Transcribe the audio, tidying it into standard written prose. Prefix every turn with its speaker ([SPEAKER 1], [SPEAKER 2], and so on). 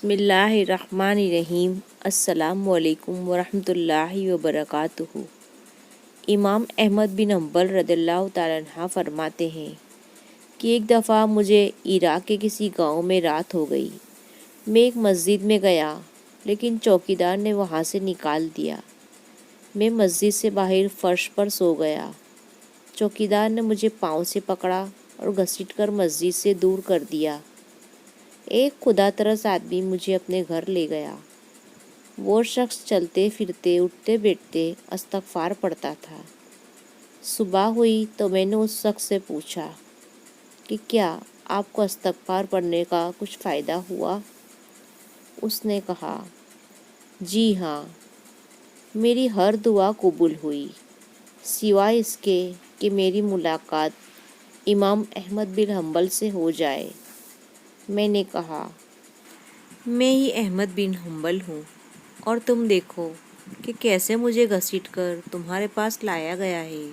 [SPEAKER 1] بسم اللہ الرحمن الرحیم۔ السلام علیکم ورحمۃ اللہ وبرکاتہ۔ امام احمد بن حنبل رضی اللہ تعالیٰ عنہ فرماتے ہیں کہ ایک دفعہ مجھے عراق کے کسی گاؤں میں رات ہو گئی۔ میں ایک مسجد میں گیا لیکن چوکیدار نے وہاں سے نکال دیا۔ میں مسجد سے باہر فرش پر سو گیا۔ چوکیدار نے مجھے پاؤں سے پکڑا اور گھسیٹ کر مسجد سے دور کر دیا۔ ایک خدا ترس آدمی مجھے اپنے گھر لے گیا۔ وہ شخص چلتے پھرتے اٹھتے بیٹھتے استغفار پڑھتا تھا۔ صبح ہوئی تو میں نے اس شخص سے پوچھا کہ کیا آپ کو استغفار پڑھنے کا کچھ فائدہ ہوا؟ اس نے کہا جی ہاں، میری ہر دعا قبول ہوئی سوائے اس کے کہ میری ملاقات امام احمد بن حنبل سے ہو جائے۔ میں نے کہا میں ہی احمد بن حنبل ہوں، اور تم دیکھو کہ کیسے مجھے گھسیٹ کر تمہارے پاس لایا گیا ہے۔